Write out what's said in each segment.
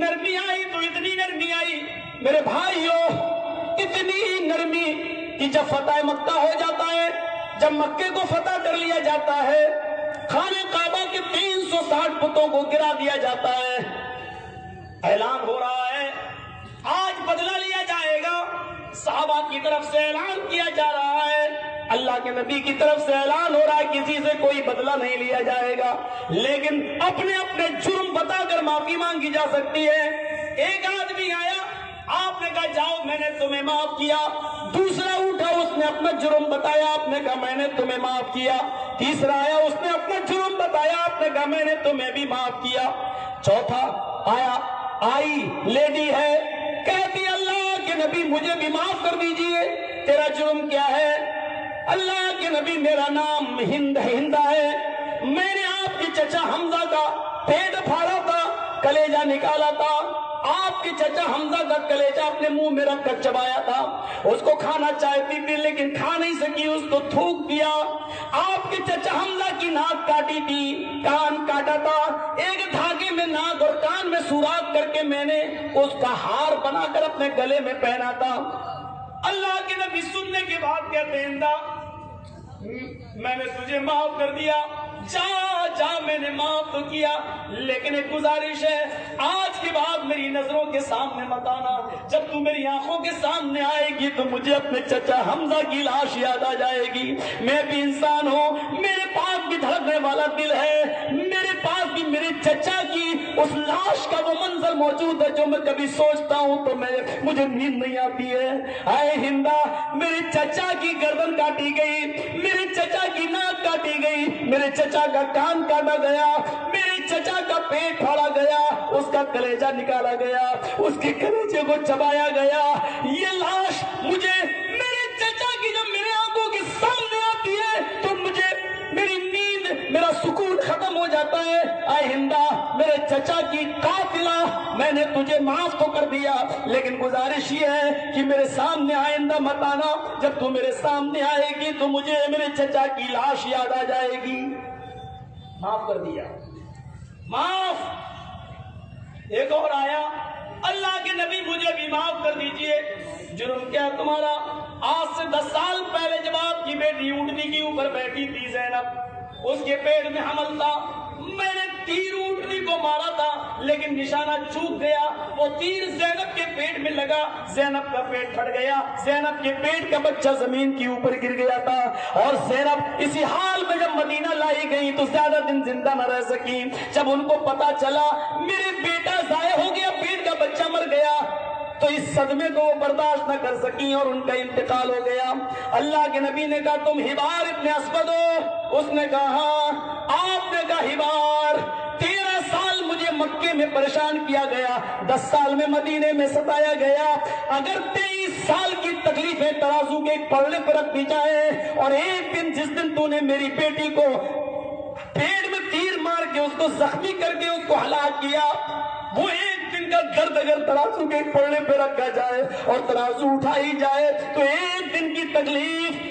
نرمی آئی تو اتنی نرمی آئی میرے بھائیوں، اتنی نرمی کہ جب فتح مکہ ہو جاتا ہے، جب مکے کو فتح کر لیا جاتا ہے، خانہ کعبہ کے 360 بتوں کو گرا دیا جاتا ہے، اعلان ہو رہا ہے آج بدلہ لیا جائے گا۔ صحابہ کی طرف سے اعلان کیا جا رہا ہے، اللہ کے نبی کی طرف سے اعلان ہو رہا ہے کسی سے کوئی بدلہ نہیں لیا جائے گا، لیکن اپنے اپنے جرم بتا کر معافی مانگی جا سکتی ہے۔ ایک آدمی آیا، آپ نے کہا جاؤ میں نے تمہیں معاف کیا، دوسرا اٹھا اس نے اپنا جرم بتایا، آپ نے کہا میں نے تمہیں معاف کیا، تیسرا آیا اس نے اپنا جرم بتایا، آپ نے کہا میں نے تمہیں بھی معاف کیا، چوتھا آئی لیڈی ہے، کہتی اللہ کے نبی مجھے بھی معاف کر دیجئے، تیرا جرم کیا ہے؟ اللہ کے نبی میرا نام ہندا ہے، میں نے آپ کے چچا حمزہ کا پیٹ پھاڑا تھا، کلیجہ نکالا تھا، آپ کے چچا حمزہ کا کلیجہ اپنے منہ میں رکھ کر چبایا تھا، اس کو کھانا چاہتی تھی لیکن کھا نہیں سکی، اس کو تھوک دیا، آپ کے چچا حمزہ کی ناک کاٹی تھی، کان کاٹا تھا، ایک دھاگے میں ناک اور کان میں سوراخ کر کے میں نے اس کا ہار بنا کر اپنے گلے میں پہنا تھا۔ اللہ کے نبی سننے کے بعد کہتے ہیں ہندا میں نے تجھے معاف کر دیا، جا میں نے معاف تو کیا، لیکن ایک گزارش ہے آج کے بعد میری نظروں کے سامنے مت آنا، جب تو میری آنکھوں کے سامنے آئے گی تو مجھے اپنے چچا حمزہ کی لاش یاد آ جائے گی، میں بھی انسان ہوں، میرے پاس بھی دھڑکنے والا دل ہے، میرے پاس بھی میرے چچا کی اس لاش کا وہ منظر موجود ہے جو میں کبھی سوچتا ہوں تو مجھے نیند نہیں آتی ہے۔ اے ہندا میرے چچا کی گردن کاٹی گئی، میرے چچا کی ناک کاٹی گئی، میرے چچا کا کان کاٹا گیا، میرے چچا کا پیٹ پھاڑا گیا، اس کا کلیجہ نکالا گیا، اس کے کلیجے کو چبایا گیا، یہ لاش مجھے میرے چچا کی جب میرے آنکھوں کے سامنے آتی ہے تو مجھے میری نیند میرا سکون ختم ہو جاتا ہے۔ اے ہندا میرے چچا کی قاتلہ میں نے تجھے معاف تو کر دیا، لیکن گزارش یہ ہے کہ میرے سامنے آئندہ مت آنا، جب تو میرے سامنے آئے گی تو مجھے میرے چچا کی لاش یاد آ جائے گی۔ معاف کر دیا، معاف۔ ایک اور آیا، اللہ کے نبی مجھے بھی معاف کر دیجئے، جرم کیا تمہارا؟ آج سے 10 سال پہلے جب آپ کی بیٹی اونٹنی کے اوپر بیٹھی تھی زینب، اس کے پیٹ میں حمل تھا، میں نے تیر اونٹنی کو مارا تھا لیکن نشانہ چوک گیا، وہ تیر زینب کے پیٹ میں لگا، زینب کا پیٹ پھٹ گیا، زینب کے پیٹ کا بچہ زمین کے اوپر گر گیا تھا، اور زینب اسی حال میں جب مدینہ لائی گئی تو زیادہ دن زندہ نہ رہ سکی۔ جب ان کو پتا چلا میرے بیٹا ضائع ہو گیا، پیٹ کا بچہ مر گیا، تو اس صدمے کو وہ برداشت نہ کر سکی اور ان کا انتقال ہو گیا۔ اللہ کے نبی نے کہا تم حبار ابن اسود ہو؟ اس نے کہا ہاں۔ آپ نے کہا حبار 13 سال مجھے مکے میں پریشان کیا گیا، 10 سال میں مدینے میں ستایا گیا، اگر 23 سال کی تکلیفیں ترازو کے پلڑے پر رکھ دی جائے اور ایک دن جس دن تو نے میری بیٹی کو پیٹ میں تیر مار کے اس کو زخمی کر کے اس کو ہلاک کیا، وہ ایک دن کا درد اگر ترازو کے پلڑے پہ رکھا جائے اور ترازو اٹھائی جائے تو ایک دن کی تکلیف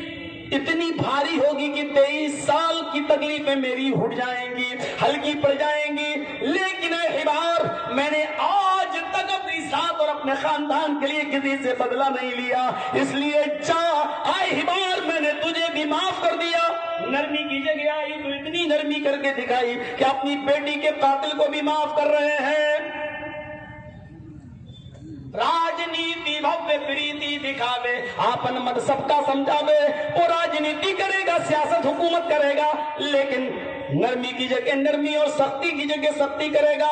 اتنی بھاری ہوگی کہ 23 سال کی تکلیفیں میری اٹھ جائیں گی، ہلکی پڑ جائیں گی۔ لیکن اے حبار میں نے آج تک اپنی ذات اور اپنے خاندان کے لیے کسی سے بدلہ نہیں لیا، اس لیے جا اے حبار میں نے تجھے بھی معاف کر دیا۔ نرمی کی جگہ آئی تو اتنی نرمی کر کے دکھائی کہ اپنی بیٹی کے قاتل کو بھی معاف کر رہے ہیں۔ راجنیتی بھوے پریتی دکھاوے، آپن مت سب کا سمجھاوے، وہ راجنیتی کرے گا، سیاست حکومت کرے گا، لیکن نرمی کی جگہ نرمی اور سختی کی جگہ سختی کرے گا۔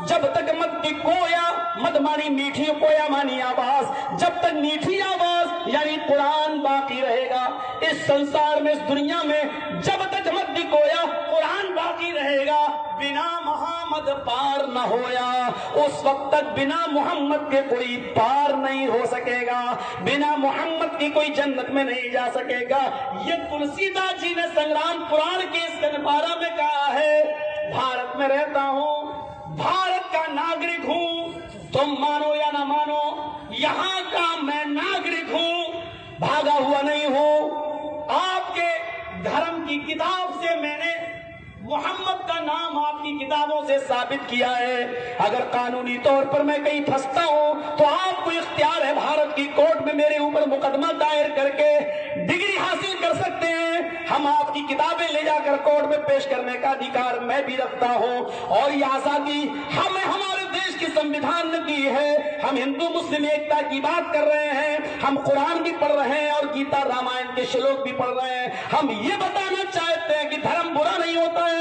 جب تک مد کی کویا، مد مانی میٹھی، کویا مانی آواز، جب تک میٹھی آواز یعنی قرآن باقی رہے گا اس سنسار میں، اس دنیا میں، جب تک مد کی کویا قرآن باقی رہے گا، بنا محمد پار نہ ہویا، اس وقت تک بنا محمد کے کوئی پار نہیں ہو سکے گا، بنا محمد کی کوئی جنت میں نہیں جا سکے گا۔ یہ تلسی داس جی نے سنگرام پران کے اس کنپارا میں کہا ہے، بھارت میں رہتا ہوں، بھارت کا ناگرک ہوں، تم مانو یا نہ مانو، یہاں کا میں ناگرک ہوں، بھاگا ہوا نہیں ہوں۔ آپ کے دھرم کی کتاب سے میں نے محمد کا نام آپ کی کتابوں سے ثابت کیا ہے. اگر قانونی طور پر میں کہیں پھنستا ہوں تو آپ کو اختیار ہے بھارت کی کورٹ میں میرے اوپر مقدمہ دائر کر کے ڈگری حاصل کر سکتے ہیں. ہم آپ کی کتابیں لے جا کر کورٹ میں پیش کرنے کا ادھیکار میں بھی رکھتا ہوں. اور یہ آزادی ہمیں ہمارے دیش کی سنویدھان نے دی ہے. ہم ہندو مسلم ایکتا کی بات کر رہے ہیں, ہم قرآن بھی پڑھ رہے ہیں اور گیتا رامائن کے شلوک بھی پڑھ رہے ہیں. ہم یہ بتانا چاہتے ہیں کہ دھرم برا نہیں ہوتا ہے.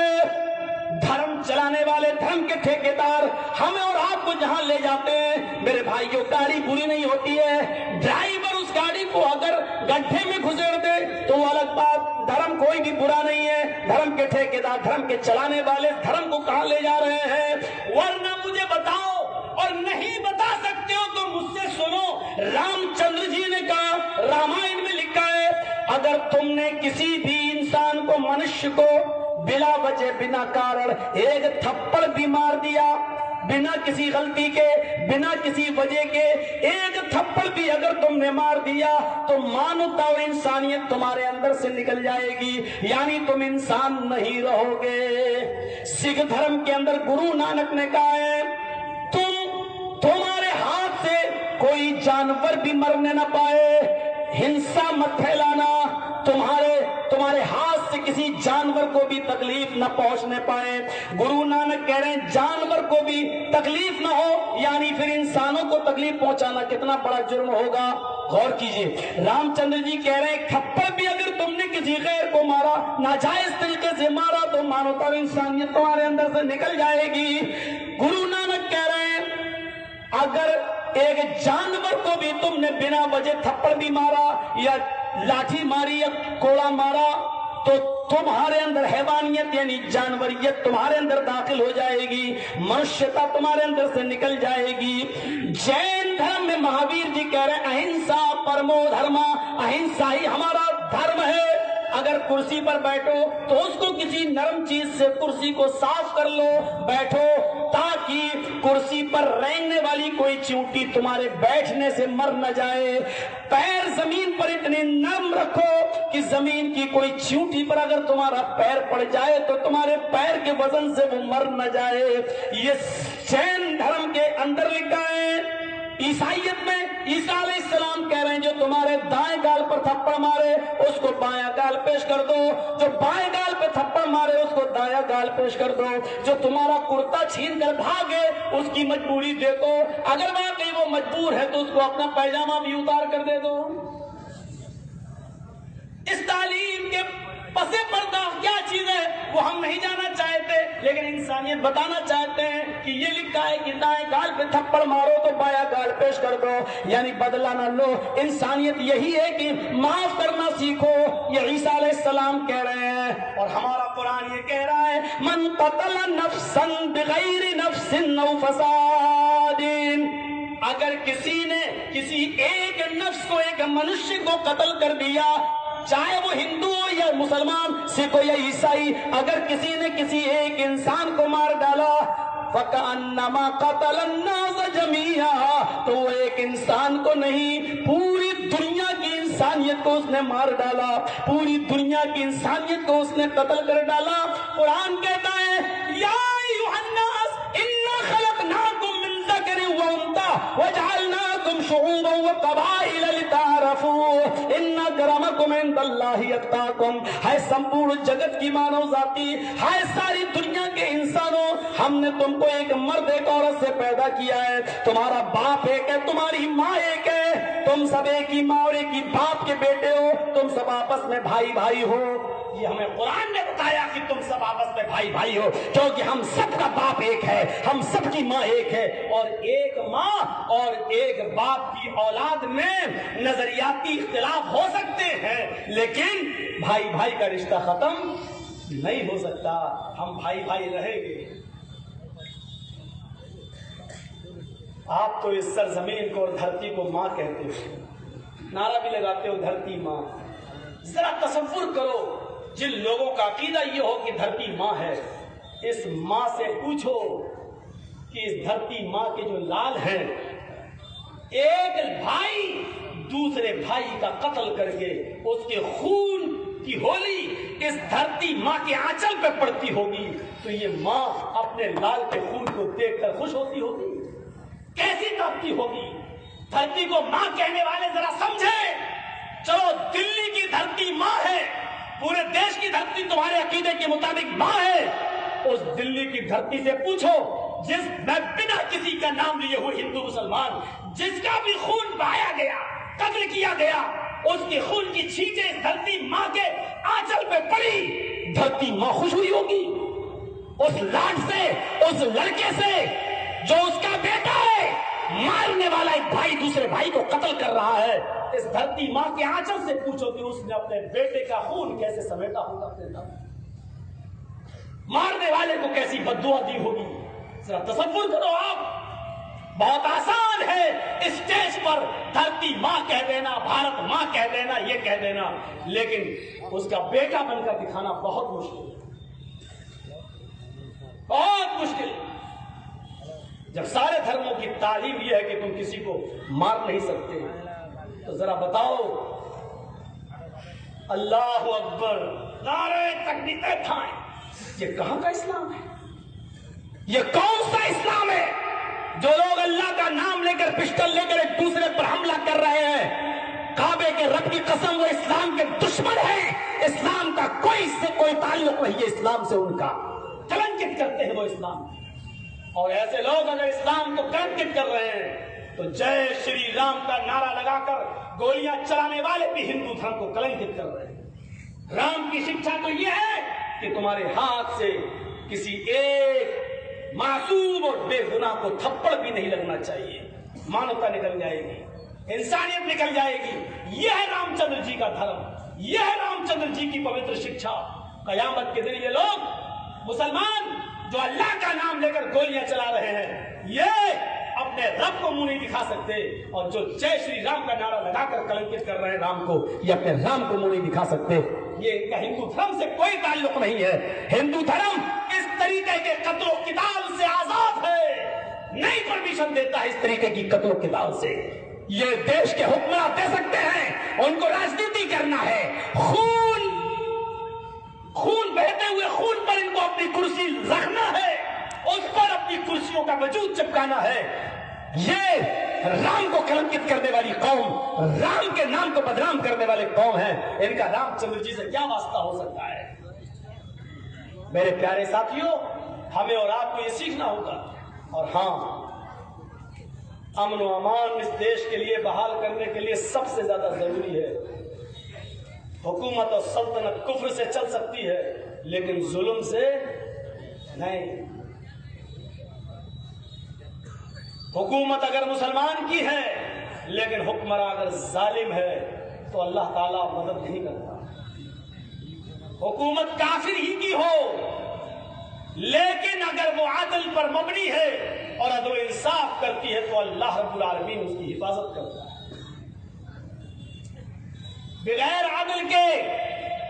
دھرم چلانے والے, دھرم کے ٹھیکیدار ہمیں اور آپ کو جہاں لے جاتے ہیں میرے بھائیوں, گاڑی بری نہیں ہوتی ہے. ڈرائیور اس گاڑی کو اگر گڈھے میں گھسیڑ دے تو وہ الگ بات. دھرم کوئی بھی برا نہیں ہے. دھرم کے ٹھیکیدار, دھرم کے چلانے والے دھرم کو کہاں لے جا رہے ہیں. ورنہ مجھے بتاؤ, اور نہیں بتا سکتے ہو تو مجھ سے سنو. رام چندر جی نے کہا, رامائن میں لکھا ہے, اگر تم نے کسی بھی انسان کو, منشیہ کو بلا وجہ بنا کارن ایک تھپڑ بھی مار دیا, بنا کسی غلطی کے, بنا کسی وجہ کے ایک تھپڑ بھی اگر تم نے مار دیا تو مانوتا اور انسانیت تمہارے اندر سے نکل جائے گی, یعنی تم انسان نہیں رہو گے. سکھ دھرم کے اندر گرو نانک نے کہا ہے, تمہارے ہاتھ سے کوئی جانور بھی مرنے نہ پائے, ہنسا مت پھیلانا, تمہارے ہاتھ سے کسی جانور کو بھی تکلیف نہ پہنچنے پائے. گرو نانک کہہ رہے ہیں جانور کو بھی تکلیف نہ ہو, یعنی پھر انسانوں کو تکلیف پہنچانا کتنا بڑا جرم ہوگا. غور کیجئے. رام چندر جی کہہ رہے ہیں تھپڑ بھی اگر تم نے کسی غیر کو مارا, ناجائز طریقے سے مارا, تو مانوتا اور انسانیت تمہارے اندر سے نکل جائے گی. گرو نانک کہہ رہے ہیں اگر ایک جانور کو بھی تم نے بنا وجہ تھپڑ بھی مارا یا لاٹھی ماری یا کوڑا مارا تو تمہارے اندر حیوانیت یعنی جانوریت تمہارے اندر داخل ہو جائے گی, منشیتا تمہارے اندر سے نکل جائے گی. جین دھرم میں مہاویر جی کہہ رہے ہیں اہنسا پرمو دھرما, اہنسا ہی ہمارا دھرم ہے. اگر کرسی پر بیٹھو تو اس کو کسی نرم چیز سے کرسی کو صاف کر لو, بیٹھو, تاکہ کرسی پر رینگنے والی کوئی چیونٹی تمہارے بیٹھنے سے مر نہ جائے. پیر زمین پر اتنے نرم رکھو کہ زمین کی کوئی چیونٹی پر اگر تمہارا پیر پڑ جائے تو تمہارے پیر کے وزن سے وہ مر نہ جائے. یہ جین دھرم کے اندر لکھا ہے. عیسائیت میں عیسیٰ علیہ السلام کہہ رہے ہیں جو تمہارے دائیں گال پر تھپڑ مارے اس کو بایاں گال پیش کر دو, جو بائیں گال پہ تھپڑ مارے اس کو دایاں گال پیش کر دو, جو تمہارا کرتا چھین کر بھاگے اس کی مجبوری دیکھو, اگر واقعی وہ مجبور ہے تو اس کو اپنا پیجامہ بھی اتار کر دے دو. اس تعلیم کے پس پردہ کیا چیز ہے وہ ہم نہیں جانا چاہتے, لیکن انسانیت بتانا چاہتے ہیں کہ یہ لکھا ہے کہ دائیں گال پہ تھپڑ مارو تو بایاں گال پیش کر دو, یعنی بدلہ نہ لو. انسانیت یہی ہے کہ معاف کرنا سیکھو. یہ عیسیٰ علیہ السلام کہہ رہے ہیں اور ہمارا قرآن یہ کہہ رہا ہے من قتل نفسا بغیر نفس او فساد, اگر کسی نے کسی ایک نفس کو, ایک منشیہ کو قتل کر دیا, چاہے وہ ہندو ہو یا مسلمان, سکھ ہو یا عیسائی, اگر کسی نے کسی ایک انسان کو مار ڈالا فَكَأَنَّمَا قَتَلَ النَّاسَ جَمِيعًا, تو وہ ایک انسان کو نہیں پوری دنیا کی انسانیت کو اس نے مار ڈالا, پوری دنیا کی انسانیت کو اس نے قتل کر ڈالا. قرآن کہتا ہے یا ایھا الناس انا خلقناکم من ذکر وانثى وجعلناکم شعوبا وقبائل لتعارفوا ان اکرمکم عند اللہ اتقاکم. ہے سمپورن جگت کی مانو ذاتی, ہے ساری دنیا کے انسانوں, ہم نے تم کو ایک مرد ایک عورت سے پیدا کیا ہے. تمہارا باپ ایک ہے, تمہاری ماں ایک ہے, تم سب ایک ہی ماں اور ایک ہی باپ کے بیٹے ہو, تم سب آپس میں بھائی بھائی ہو. یہ ہمیں قرآن نے بتایا کہ تم سب آپس میں بھائی بھائی ہو, کیونکہ ہم سب کا باپ ایک ہے, ہم سب کی ماں ایک ہے, اور ایک ماں اور ایک باپ کی اولاد میں نظریاتی اختلاف ہو سکتے ہیں, لیکن بھائی بھائی کا رشتہ ختم نہیں ہو سکتا. ہم بھائی بھائی رہیں گے. آپ تو اس سرزمین کو اور دھرتی کو ماں کہتے ہو, نعرہ بھی لگاتے ہو دھرتی ماں. ذرا تصور کرو جن لوگوں کا عقیدہ یہ ہو کہ دھرتی ماں ہے, اس ماں سے پوچھو کہ اس دھرتی ماں کے جو لال ہیں, ایک بھائی دوسرے بھائی کا قتل کر کے اس کے خون کی ہولی اس دھرتی ماں کے آنچل پہ پڑتی ہوگی تو یہ ماں اپنے لال کے خون کو دیکھ کر خوش ہوتی ہوگی، کیسی تڑپتی ہوگی؟ دھرتی کو ماں کہنے والے ذرا سمجھے، چلو دلی کی دھرتی ماں ہے، پورے دیش کی دھرتی تمہارے عقیدے کے مطابق ماں ہے، اس دلی کی دھرتی سے پوچھو جس میں بنا کسی کا نام لیے ہوئے ہندو مسلمان جس کا بھی خون بہایا گیا، قتل کیا گیا، اس کے خون کی چھینٹیں اس دھرتی ماں کے آنچل پہ پڑی، دھرتی ماں خوش ہوئی ہوگی اس لاٹ سے، اس لڑکے سے جو اس کا بیٹا ہے، مارنے والا ایک بھائی دوسرے بھائی کو قتل کر رہا ہے، اس دھرتی ماں کے آنچل سے پوچھو کہ اس نے اپنے بیٹے کا خون کیسے سمیٹا ہوگا اپنے دم، مارنے والے کو کیسی بددعا دی ہوگی، ذرا تصور کرو آپ۔ بہت آسان ہے اسٹیج پر دھرتی ماں کہہ دینا، بھارت ماں کہہ دینا، یہ کہہ دینا، لیکن اس کا بیٹا بن کر دکھانا بہت مشکل ہے، بہت مشکل۔ جب سارے دھرموں کی تعلیم یہ ہے کہ تم کسی کو مار نہیں سکتے تو ذرا بتاؤ، اللہ اکبر، نعرے تکبیر اٹھائیں، یہ کہاں کا اسلام ہے؟ یہ کون سا اسلام ہے جو لوگ اللہ کا نام لے کر پسٹل لے کر ایک دوسرے پر حملہ کر رہے ہیں؟ کعبے کے رب کی قسم وہ اسلام کے دشمن ہیں، اسلام کا کوئی سے کوئی تعلق نہیں ہے اسلام سے، ان کا کلنکت کرتے ہیں وہ اسلام، اور ایسے لوگ اگر اسلام کو کلنکت کر رہے ہیں تو جے شری رام کا نعرہ لگا کر گولیاں چلانے والے بھی ہندو دھرم کو کلنکت کر رہے ہیں۔ رام کی شکشا تو یہ ہے کہ تمہارے ہاتھ سے کسی ایک معصوم اور بے گناہ کو تھپڑ بھی نہیں لگنا چاہیے، مانوتا نکل جائے گی، انسانیت نکل جائے گی۔ یہ ہے رام چندر جی کا دھرم، یہ ہے رام چندر جی کی پوتر شکشا۔ قیامت کے دن یہ لوگ مسلمان جو اللہ کا نام لے کر گولیاں چلا رہے ہیں، یہ اپنے رب کو منہ نہیں دکھا سکتے، اور جو جے شری رام کا نعرہ لگا کر کلنکت کر رہے ہیں رام کو، یہ اپنے رام کو منہ نہیں دکھا سکتے۔ یہ ان کا ہندو دھرم سے کوئی تعلق نہیں ہے، ہندو دھرم اس طریقے کے قتل و قتال سے آزاد ہے، نہیں پرمیشن دیتا ہے اس طریقے کی قتل و قتال سے۔ یہ دیش کے حکمراں دے سکتے ہیں، ان کو راجنیتی کرنا ہے، خون بہتے ہوئے خون پر ان کو اپنی کرسی رکھنا ہے، اس پر اپنی کرسیوں کا وجود چپکانا ہے۔ یہ رام کو کلنکت کرنے والی قوم، رام کے نام کو بدنام کرنے والے قوم ہیں، ان کا رام چندر جی سے کیا واسطہ ہو سکتا ہے؟ میرے پیارے ساتھیوں، ہمیں اور آپ کو یہ سیکھنا ہوگا، اور ہاں، امن و امان اس دیش کے لیے بحال کرنے کے لیے سب سے زیادہ ضروری ہے۔ حکومت اور سلطنت کفر سے چل سکتی ہے لیکن ظلم سے نہیں۔ حکومت اگر مسلمان کی ہے لیکن حکمراں اگر ظالم ہے تو اللہ تعالیٰ مدد نہیں کرتا۔ حکومت کافر ہی کی ہو لیکن اگر وہ عدل پر مبنی ہے اور عدل و انصاف کرتی ہے تو اللہ رب العالمین اس کی حفاظت کرتا ہے۔ بغیر عدل کے،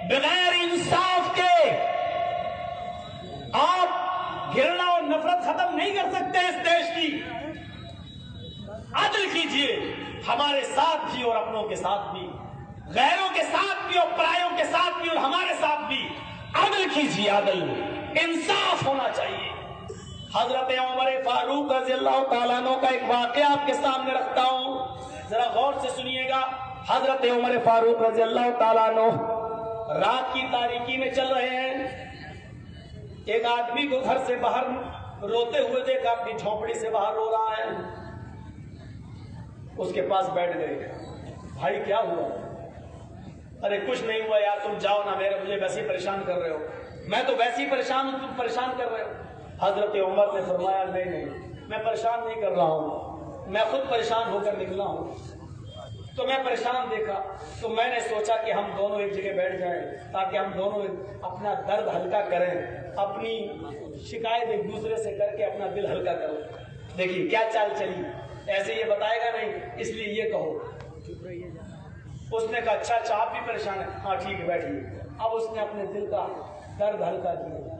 بغیر انصاف کے آپ گھرنا اور نفرت ختم نہیں کر سکتے اس دیش کی۔ عدل کیجئے، ہمارے ساتھ بھی اور اپنوں کے ساتھ بھی، غیروں کے ساتھ بھی اور پرایوں کے ساتھ بھی اور ہمارے ساتھ بھی عدل کیجئے، عدل، انصاف ہونا چاہیے۔ حضرت عمر فاروق رضی اللہ تعالیٰ عنہ کا ایک واقعہ آپ کے سامنے رکھتا ہوں، ذرا غور سے سنیے گا۔ حضرت عمر فاروق رضی اللہ تعالیٰ عنہ رات کی تاریکی میں چل رہے ہیں، ایک آدمی کو گھر سے باہر روتے ہوئے دیکھا، اپنی جھونپڑی سے باہر رو رہا ہے، اس کے پاس بیٹھ گئے۔ بھائی کیا ہوا؟ ارے کچھ نہیں ہوا یار، تم جاؤ نا، مجھے ویسے ہی پریشان کر رہے ہو، میں تو ویسے ہی پریشان ہوں، تم پریشان کر رہے ہو۔ حضرت عمر نے فرمایا نہیں، میں پریشان نہیں کر رہا ہوں، میں خود پریشان ہو کر نکلا ہوں، تو میں پریشان دیکھا تو میں نے سوچا کہ ہم دونوں ایک جگہ بیٹھ جائیں تاکہ ہم دونوں اپنا درد ہلکا کریں، اپنی شکایت ایک دوسرے سے کر کے اپنا دل ہلکا کریں۔ دیکھیے کیا چال چلی، ایسے یہ بتائے گا نہیں، اس لیے یہ کہو۔ اس نے کہا اچھا آپ بھی پریشان ہیں، ہاں ٹھیک ہے بیٹھیے۔ اب اس نے اپنے دل کا درد ہلکا کیا،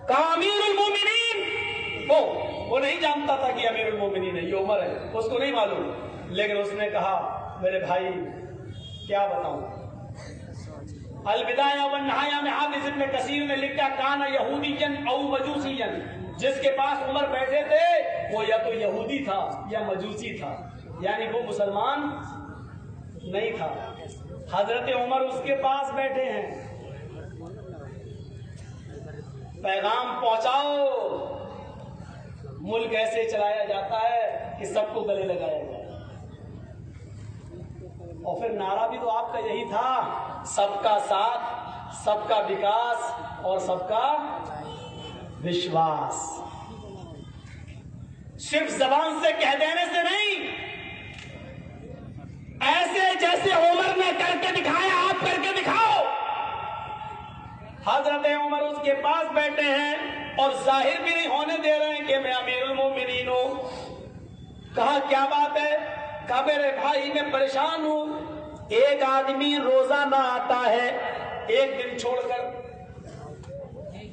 کہا امیر المومنین، وہ نہیں جانتا تھا کہ امیر المومنین ہے، یہ عمر ہے، اس کو نہیں معلوم، لیکن اس نے کہا میرے بھائی کیا بتاؤں، البدایہ والنہایہ میں حافظ ابن کثیر نے لکھا کانا یہودیًا او مجوسیًا، جس کے پاس عمر بیٹھے تھے وہ یا تو یہودی تھا یا مجوسی تھا، یعنی وہ مسلمان نہیں تھا۔ حضرت عمر اس کے پاس بیٹھے ہیں، پیغام پہنچاؤ، ملک ایسے چلایا جاتا ہے کہ سب کو گلے لگایا جائے۔ اور پھر نعرہ بھی تو آپ کا یہی تھا، سب کا ساتھ، سب کا وکاس اور سب کا وشواس۔ صرف زبان سے کہہ دینے سے نہیں، ایسے جیسے عمر نے کر کے دکھایا آپ کر کے دکھاؤ۔ حضرت عمر اس کے پاس بیٹھے ہیں اور ظاہر بھی نہیں ہونے دے رہے ہیں کہ میں امیر المومنین ہوں۔ کہا کیا بات ہے؟ کہا میرے بھائی میں پریشان ہوں، ایک آدمی روزہ نہ آتا ہے ایک دن چھوڑ کر،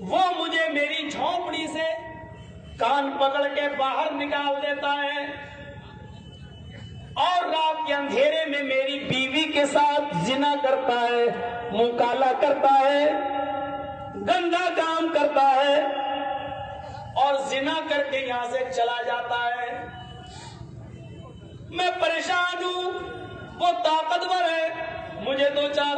وہ مجھے میری جھونپڑی سے کان پکڑ کے باہر نکال دیتا ہے اور رات کے اندھیرے میں میری بیوی کے ساتھ زنا کرتا ہے، منہ کالا کرتا ہے، گندا کام کرتا ہے اور زنا کر کے یہاں سے چلا جاتا ہے۔ میں پریشان ہوں، وہ طاقتور ہے، مجھے دو چار